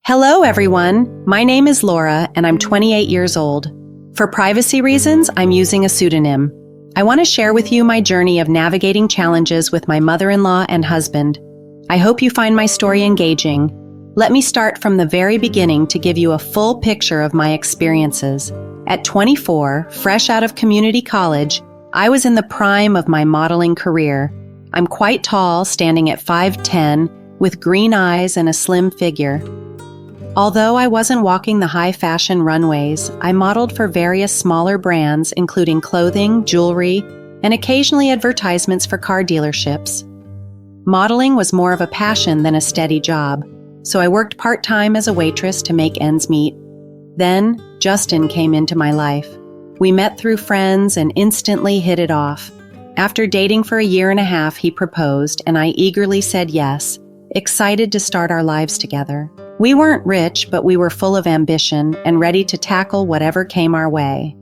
Hello, everyone. My name is Laura, and I'm 28 years old. For privacy reasons, I'm using a pseudonym. I want to share with you my journey of navigating challenges with my mother-in-law and husband. I hope you find my story engaging. Let me start from the very beginning to give you a full picture of my experiences. At 24, fresh out of community college, I was in the prime of my modeling career. I'm quite tall, standing at 5'10", with green eyes and a slim figure. Although I wasn't walking the high-fashion runways, I modeled for various smaller brands, including clothing, jewelry, and occasionally advertisements for car dealerships. Modeling was more of a passion than a steady job, so I worked part-time as a waitress to make ends meet. Then, Justin came into my life. We met through friends and instantly hit it off. After dating for a year and a half, he proposed, and I eagerly said yes, excited to start our lives together. We weren't rich, but we were full of ambition and ready to tackle whatever came our way.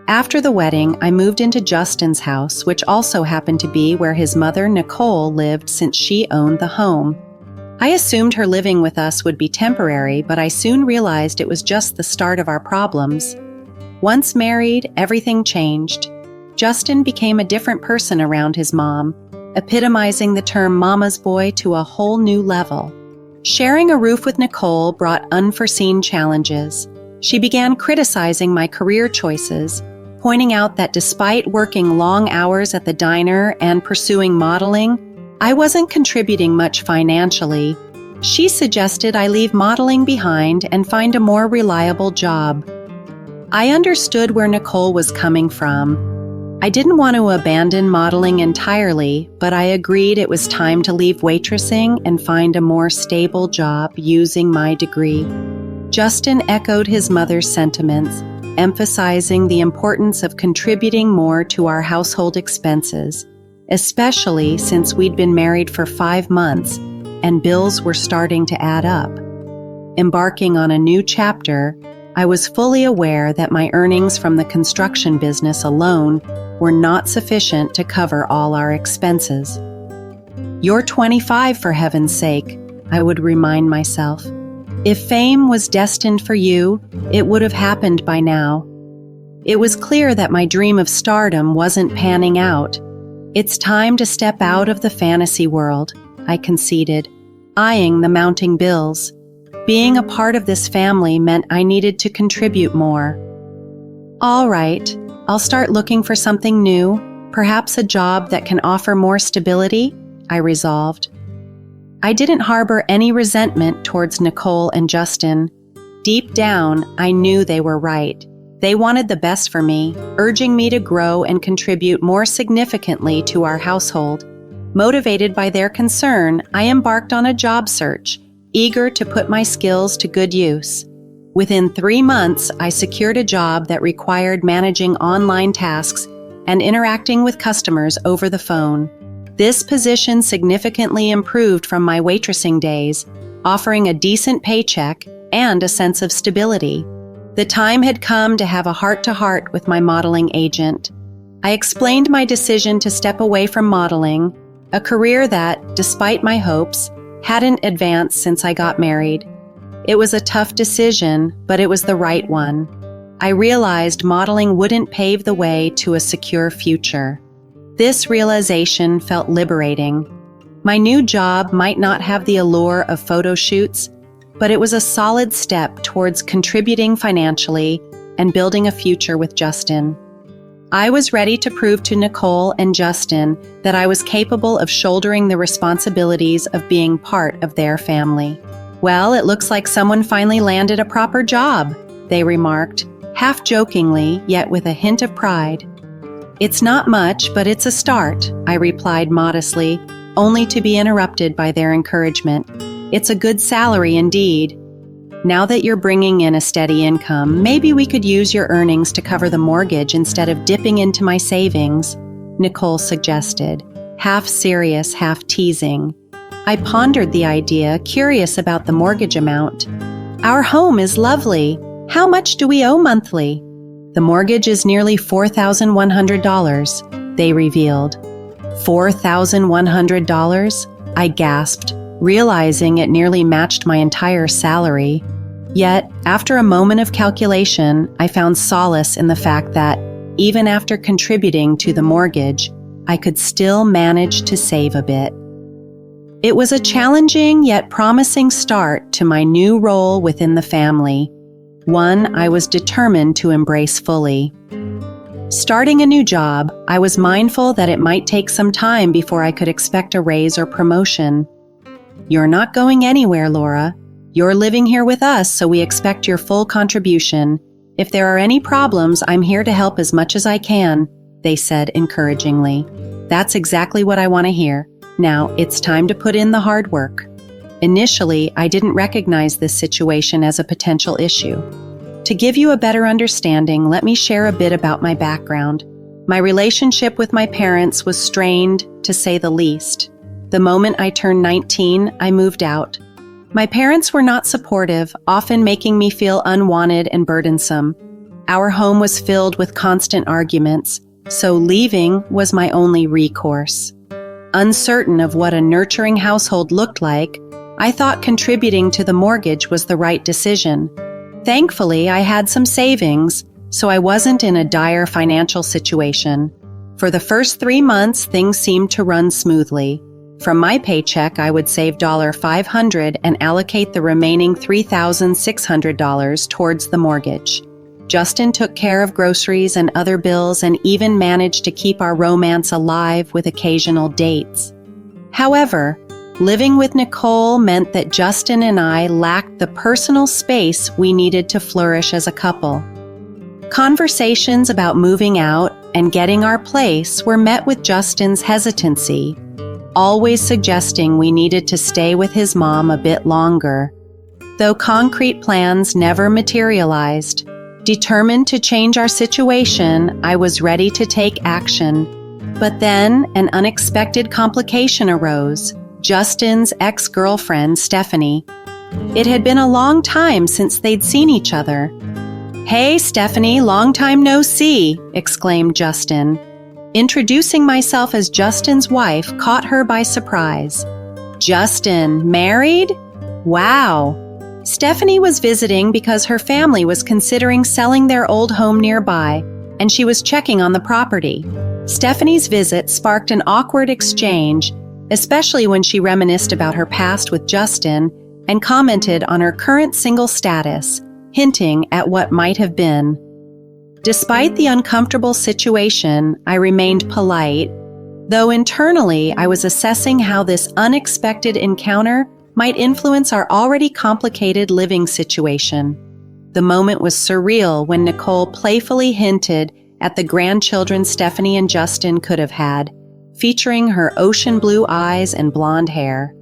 After the wedding, I moved into Justin's house, which also happened to be where his mother, Nicole, lived since she owned the home. I assumed her living with us would be temporary, but I soon realized it was just the start of our problems. Once married, everything changed. Justin became a different person around his mom, epitomizing the term mama's boy to a whole new level. Sharing a roof with Nicole brought unforeseen challenges. She began criticizing my career choices, pointing out that despite working long hours at the diner and pursuing modeling, I wasn't contributing much financially. She suggested I leave modeling behind and find a more reliable job. I understood where Nicole was coming from. I didn't want to abandon modeling entirely, but I agreed it was time to leave waitressing and find a more stable job using my degree. Justin echoed his mother's sentiments, emphasizing the importance of contributing more to our household expenses, especially since we'd been married for 5 months and bills were starting to add up. Embarking on a new chapter, I was fully aware that my earnings from the construction business alone were not sufficient to cover all our expenses. "You're 25, for heaven's sake," I would remind myself. If fame was destined for you, it would have happened by now. It was clear that my dream of stardom wasn't panning out. "It's time to step out of the fantasy world," I conceded, eyeing the mounting bills. Being a part of this family meant I needed to contribute more. "All right, I'll start looking for something new, perhaps a job that can offer more stability," I resolved. I didn't harbor any resentment towards Nicole and Justin. Deep down, I knew they were right. They wanted the best for me, urging me to grow and contribute more significantly to our household. Motivated by their concern, I embarked on a job search, eager to put my skills to good use. Within 3 months, I secured a job that required managing online tasks and interacting with customers over the phone. This position significantly improved from my waitressing days, offering a decent paycheck and a sense of stability. The time had come to have a heart-to-heart with my modeling agent. I explained my decision to step away from modeling, a career that, despite my hopes, hadn't advanced since I got married. It was a tough decision, but it was the right one. I realized modeling wouldn't pave the way to a secure future. This realization felt liberating. My new job might not have the allure of photo shoots, but it was a solid step towards contributing financially and building a future with Justin. I was ready to prove to Nicole and Justin that I was capable of shouldering the responsibilities of being part of their family. "Well, it looks like someone finally landed a proper job," they remarked, half jokingly, yet with a hint of pride. "It's not much, but it's a start," I replied modestly, only to be interrupted by their encouragement. "It's a good salary indeed. Now that you're bringing in a steady income, maybe we could use your earnings to cover the mortgage instead of dipping into my savings," Nicole suggested, half serious, half teasing. I pondered the idea, curious about the mortgage amount. "Our home is lovely. How much do we owe monthly?" "The mortgage is nearly $4,100, they revealed. $4,100? I gasped, realizing it nearly matched my entire salary. Yet, after a moment of calculation, I found solace in the fact that, even after contributing to the mortgage, I could still manage to save a bit. It was a challenging yet promising start to my new role within the family, one I was determined to embrace fully. Starting a new job, I was mindful that it might take some time before I could expect a raise or promotion. "You're not going anywhere, Laura. You're living here with us, so we expect your full contribution. If there are any problems, I'm here to help as much as I can," they said encouragingly. "That's exactly what I want to hear. Now, it's time to put in the hard work." Initially, I didn't recognize this situation as a potential issue. To give you a better understanding, let me share a bit about my background. My relationship with my parents was strained, to say the least. The moment I turned 19, I moved out. My parents were not supportive, often making me feel unwanted and burdensome. Our home was filled with constant arguments, so leaving was my only recourse. Uncertain of what a nurturing household looked like, I thought contributing to the mortgage was the right decision. Thankfully, I had some savings, so I wasn't in a dire financial situation. For the first 3 months, things seemed to run smoothly. From my paycheck, I would save $500 and allocate the remaining $3,600 towards the mortgage. Justin took care of groceries and other bills and even managed to keep our romance alive with occasional dates. However, living with Nicole meant that Justin and I lacked the personal space we needed to flourish as a couple. Conversations about moving out and getting our place were met with Justin's hesitancy, always suggesting we needed to stay with his mom a bit longer. Though concrete plans never materialized, determined to change our situation, I was ready to take action. But then an unexpected complication arose: Justin's ex-girlfriend, Stephanie. It had been a long time since they'd seen each other. "Hey, Stephanie, long time no see," exclaimed Justin. Introducing myself as Justin's wife caught her by surprise. "Justin, married? Wow." Stephanie was visiting because her family was considering selling their old home nearby, and she was checking on the property. Stephanie's visit sparked an awkward exchange, especially when she reminisced about her past with Justin and commented on her current single status, hinting at what might have been. Despite the uncomfortable situation, I remained polite, though internally I was assessing how this unexpected encounter might influence our already complicated living situation. The moment was surreal when Nicole playfully hinted at the grandchildren Stephanie and Justin could have had, featuring her ocean blue eyes and blonde hair.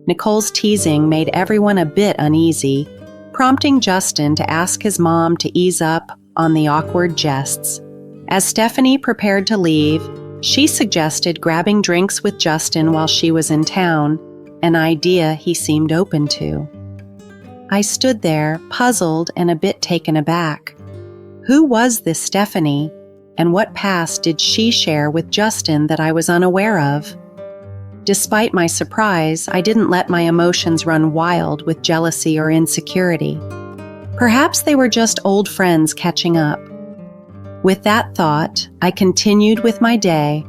Nicole's teasing made everyone a bit uneasy, prompting Justin to ask his mom to ease up on the awkward jests. As Stephanie prepared to leave, she suggested grabbing drinks with Justin while she was in town, an idea he seemed open to. I stood there, puzzled and a bit taken aback. Who was this Stephanie, and what past did she share with Justin that I was unaware of? Despite my surprise, I didn't let my emotions run wild with jealousy or insecurity. Perhaps they were just old friends catching up. With that thought, I continued with my day,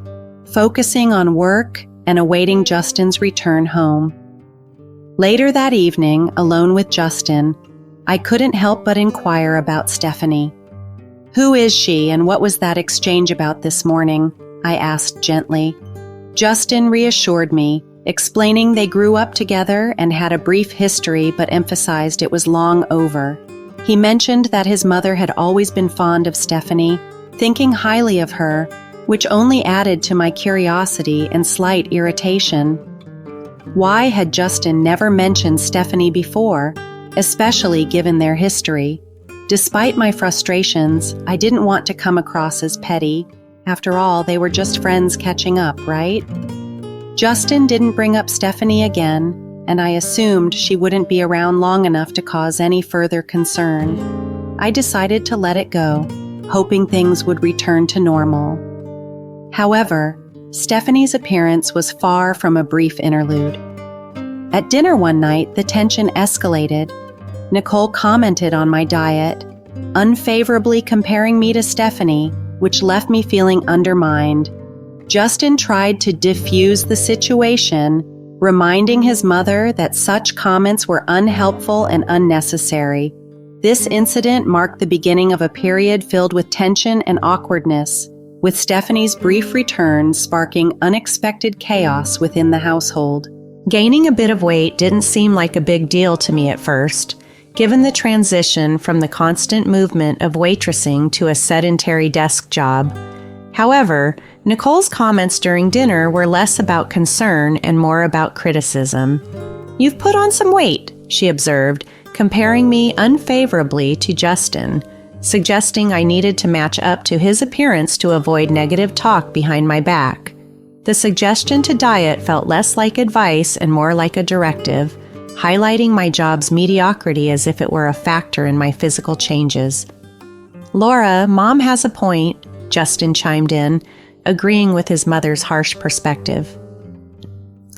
focusing on work and awaiting Justin's return home. Later that evening, alone with Justin, I couldn't help but inquire about Stephanie. "Who is she, and what was that exchange about this morning?" I asked gently. Justin reassured me, explaining they grew up together and had a brief history but emphasized it was long over. He mentioned that his mother had always been fond of Stephanie, thinking highly of her, which only added to my curiosity and slight irritation. Why had Justin never mentioned Stephanie before, especially given their history? Despite my frustrations, I didn't want to come across as petty. After all, they were just friends catching up, right? Justin didn't bring up Stephanie again, and I assumed she wouldn't be around long enough to cause any further concern. I decided to let it go, hoping things would return to normal. However, Stephanie's appearance was far from a brief interlude. At dinner one night, the tension escalated. Nicole commented on my diet, unfavorably comparing me to Stephanie, which left me feeling undermined. Justin tried to diffuse the situation, reminding his mother that such comments were unhelpful and unnecessary. This incident marked the beginning of a period filled with tension and awkwardness, with Stephanie's brief return sparking unexpected chaos within the household. Gaining a bit of weight didn't seem like a big deal to me at first, given the transition from the constant movement of waitressing to a sedentary desk job. However, Nicole's comments during dinner were less about concern and more about criticism. "You've put on some weight," she observed, comparing me unfavorably to Justin, suggesting I needed to match up to his appearance to avoid negative talk behind my back. The suggestion to diet felt less like advice and more like a directive, highlighting my job's mediocrity as if it were a factor in my physical changes. "Laura, Mom has a point," Justin chimed in, agreeing with his mother's harsh perspective.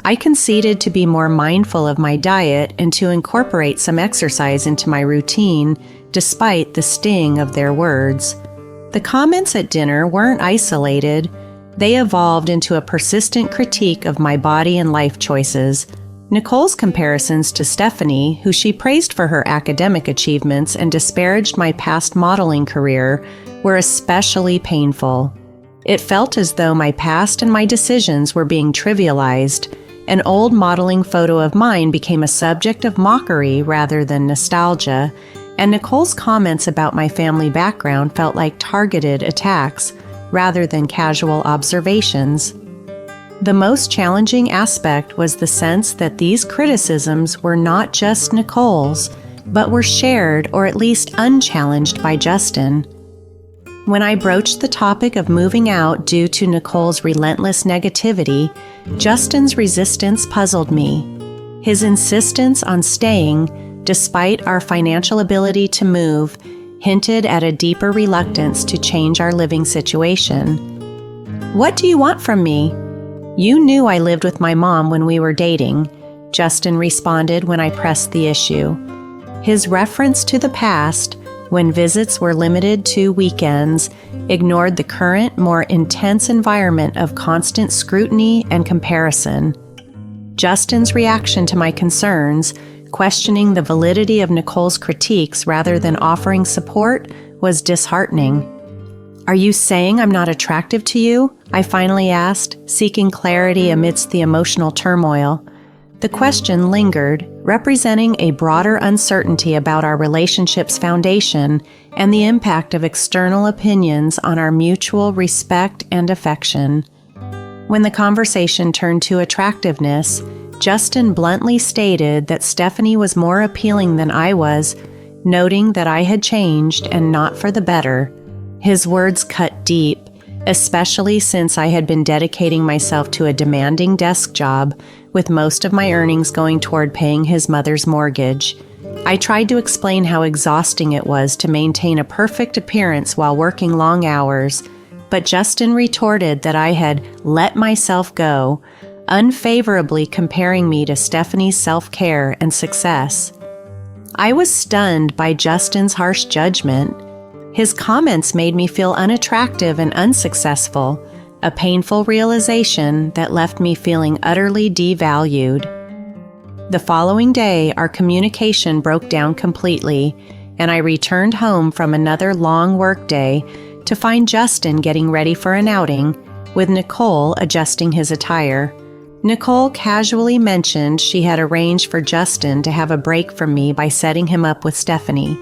I conceded to be more mindful of my diet and to incorporate some exercise into my routine, despite the sting of their words. The comments at dinner weren't isolated. They evolved into a persistent critique of my body and life choices. Nicole's comparisons to Stephanie, who she praised for her academic achievements and disparaged my past modeling career, were especially painful. It felt as though my past and my decisions were being trivialized. An old modeling photo of mine became a subject of mockery rather than nostalgia, and Nicole's comments about my family background felt like targeted attacks rather than casual observations. The most challenging aspect was the sense that these criticisms were not just Nicole's, but were shared or at least unchallenged by Justin. When I broached the topic of moving out due to Nicole's relentless negativity, Justin's resistance puzzled me. His insistence on staying, despite our financial ability to move, hinted at a deeper reluctance to change our living situation. "What do you want from me?" "You knew I lived with my mom when we were dating," Justin responded when I pressed the issue. His reference to the past, when visits were limited to weekends, ignored the current, more intense environment of constant scrutiny and comparison. Justin's reaction to my concerns, questioning the validity of Nicole's critiques rather than offering support, was disheartening. "Are you saying I'm not attractive to you?" I finally asked, seeking clarity amidst the emotional turmoil. The question lingered, representing a broader uncertainty about our relationship's foundation and the impact of external opinions on our mutual respect and affection. When the conversation turned to attractiveness, Justin bluntly stated that Stephanie was more appealing than I was, noting that I had changed and not for the better. His words cut deep, especially since I had been dedicating myself to a demanding desk job, with most of my earnings going toward paying his mother's mortgage. I tried to explain how exhausting it was to maintain a perfect appearance while working long hours, but Justin retorted that I had let myself go, unfavorably comparing me to Stephanie's self-care and success. I was stunned by Justin's harsh judgment. His comments made me feel unattractive and unsuccessful, a painful realization that left me feeling utterly devalued. The following day, our communication broke down completely, and I returned home from another long workday to find Justin getting ready for an outing, with Nicole adjusting his attire. Nicole casually mentioned she had arranged for Justin to have a break from me by setting him up with Stephanie.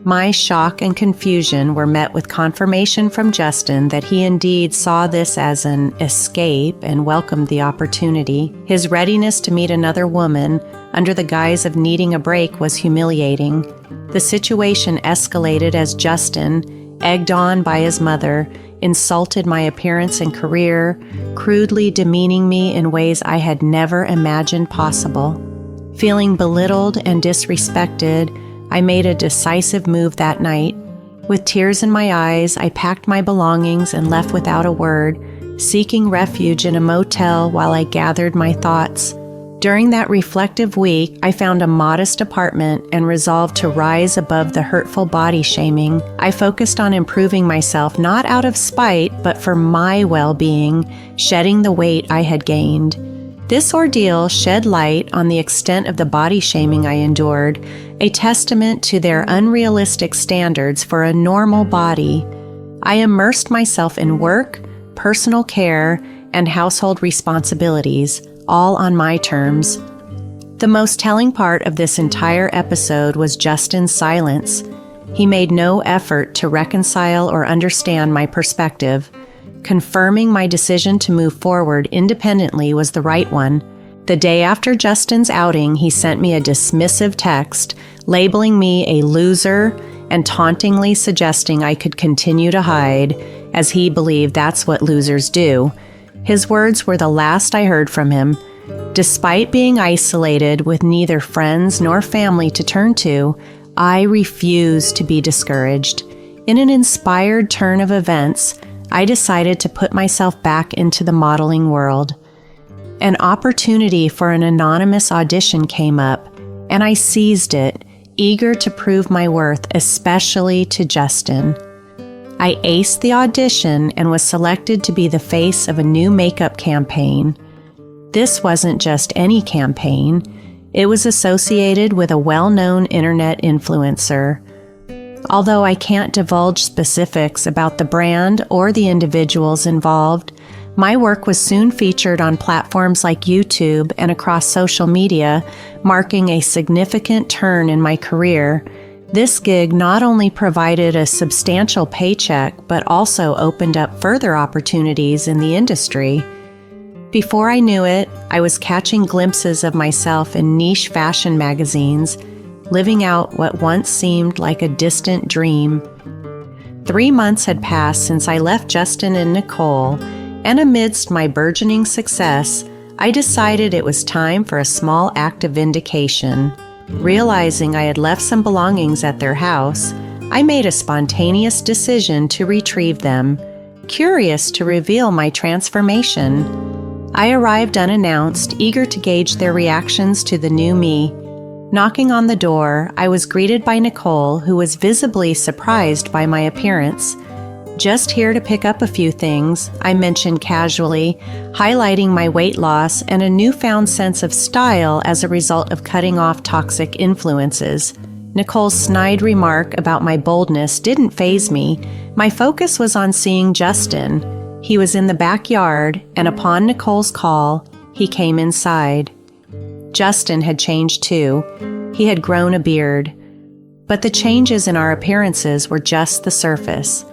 My shock and confusion were met with confirmation from Justin that he indeed saw this as an escape and welcomed the opportunity. His readiness to meet another woman under the guise of needing a break was humiliating. The situation escalated as Justin, egged on by his mother, insulted my appearance and career, crudely demeaning me in ways I had never imagined possible. Feeling belittled and disrespected, I made a decisive move that night. With tears in my eyes, I packed my belongings and left without a word, seeking refuge in a motel while I gathered my thoughts. During that reflective week, I found a modest apartment and resolved to rise above the hurtful body shaming. I focused on improving myself not out of spite, but for my well-being, shedding the weight I had gained. This ordeal shed light on the extent of the body shaming I endured, a testament to their unrealistic standards for a normal body. I immersed myself in work, personal care, and household responsibilities, all on my terms. The most telling part of this entire episode was Justin's silence. He made no effort to reconcile or understand my perspective. Confirming my decision to move forward independently was the right one. The day after Justin's outing, he sent me a dismissive text, labeling me a loser and tauntingly suggesting I could continue to hide, as he believed that's what losers do. His words were the last I heard from him. Despite being isolated with neither friends nor family to turn to, I refused to be discouraged. In an inspired turn of events, I decided to put myself back into the modeling world. An opportunity for an anonymous audition came up, and I seized it, eager to prove my worth, especially to Justin. I aced the audition and was selected to be the face of a new makeup campaign. This wasn't just any campaign. It was associated with a well-known internet influencer. Although I can't divulge specifics about the brand or the individuals involved, my work was soon featured on platforms like YouTube and across social media, marking a significant turn in my career. This gig not only provided a substantial paycheck, but also opened up further opportunities in the industry. Before I knew it, I was catching glimpses of myself in niche fashion magazines, living out what once seemed like a distant dream. 3 months had passed since I left Justin and Nicole, and amidst my burgeoning success, I decided it was time for a small act of vindication. Realizing I had left some belongings at their house, I made a spontaneous decision to retrieve them, curious to reveal my transformation. I arrived unannounced, eager to gauge their reactions to the new me. Knocking on the door, I was greeted by Nicole, who was visibly surprised by my appearance. "Just here to pick up a few things," I mentioned casually, highlighting my weight loss and a newfound sense of style as a result of cutting off toxic influences. Nicole's snide remark about my boldness didn't faze me. My focus was on seeing Justin. He was in the backyard, and upon Nicole's call, he came inside. Justin had changed too. He had grown a beard. But the changes in our appearances were just the surface.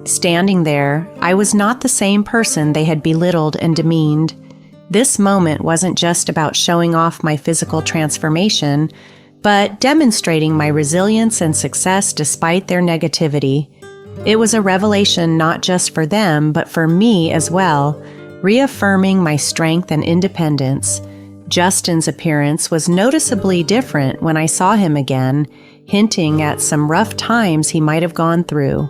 Standing there, I was not the same person they had belittled and demeaned. This moment wasn't just about showing off my physical transformation, but demonstrating my resilience and success despite their negativity. It was a revelation not just for them, but for me as well, reaffirming my strength and independence. Justin's appearance was noticeably different when I saw him again, hinting at some rough times he might have gone through.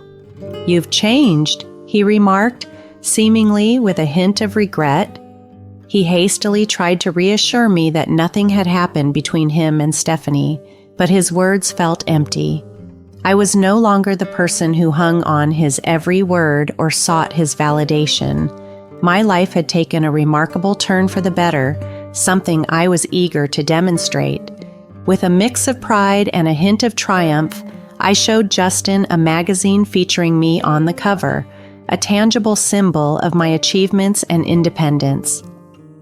"You've changed," he remarked, seemingly with a hint of regret. He hastily tried to reassure me that nothing had happened between him and Stephanie, but his words felt empty. I was no longer the person who hung on his every word or sought his validation. My life had taken a remarkable turn for the better, something I was eager to demonstrate. With a mix of pride and a hint of triumph, I showed Justin a magazine featuring me on the cover, a tangible symbol of my achievements and independence.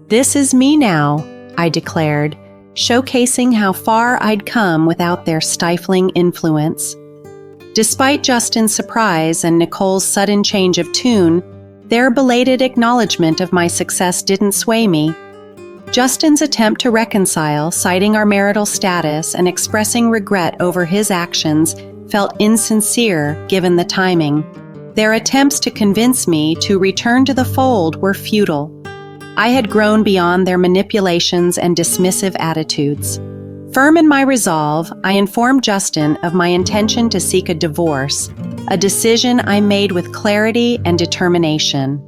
"This is me now," I declared, showcasing how far I'd come without their stifling influence. Despite Justin's surprise and Nicole's sudden change of tune, their belated acknowledgement of my success didn't sway me. Justin's attempt to reconcile, citing our marital status and expressing regret over his actions, felt insincere given the timing. Their attempts to convince me to return to the fold were futile. I had grown beyond their manipulations and dismissive attitudes. Firm in my resolve, I informed Justin of my intention to seek a divorce, a decision I made with clarity and determination.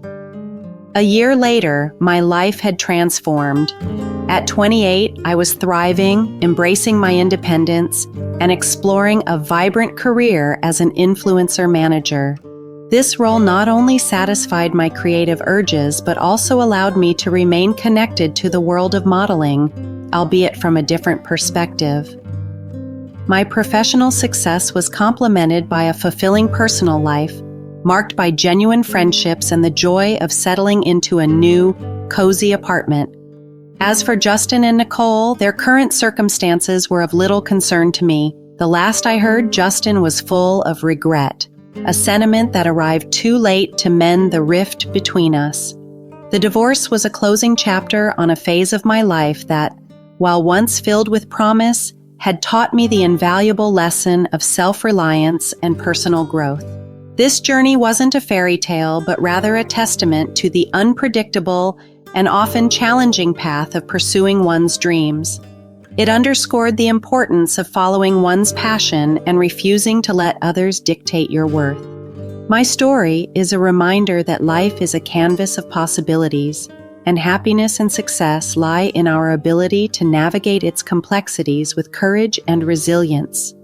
A year later, my life had transformed. At 28, I was thriving, embracing my independence, and exploring a vibrant career as an influencer manager. This role not only satisfied my creative urges, but also allowed me to remain connected to the world of modeling, albeit from a different perspective. My professional success was complemented by a fulfilling personal life, marked by genuine friendships and the joy of settling into a new, cozy apartment. As for Justin and Nicole, their current circumstances were of little concern to me. The last I heard, Justin was full of regret, a sentiment that arrived too late to mend the rift between us. The divorce was a closing chapter on a phase of my life that, while once filled with promise, had taught me the invaluable lesson of self-reliance and personal growth. This journey wasn't a fairy tale, but rather a testament to the unpredictable and often challenging path of pursuing one's dreams. It underscored the importance of following one's passion and refusing to let others dictate your worth. My story is a reminder that life is a canvas of possibilities, and happiness and success lie in our ability to navigate its complexities with courage and resilience.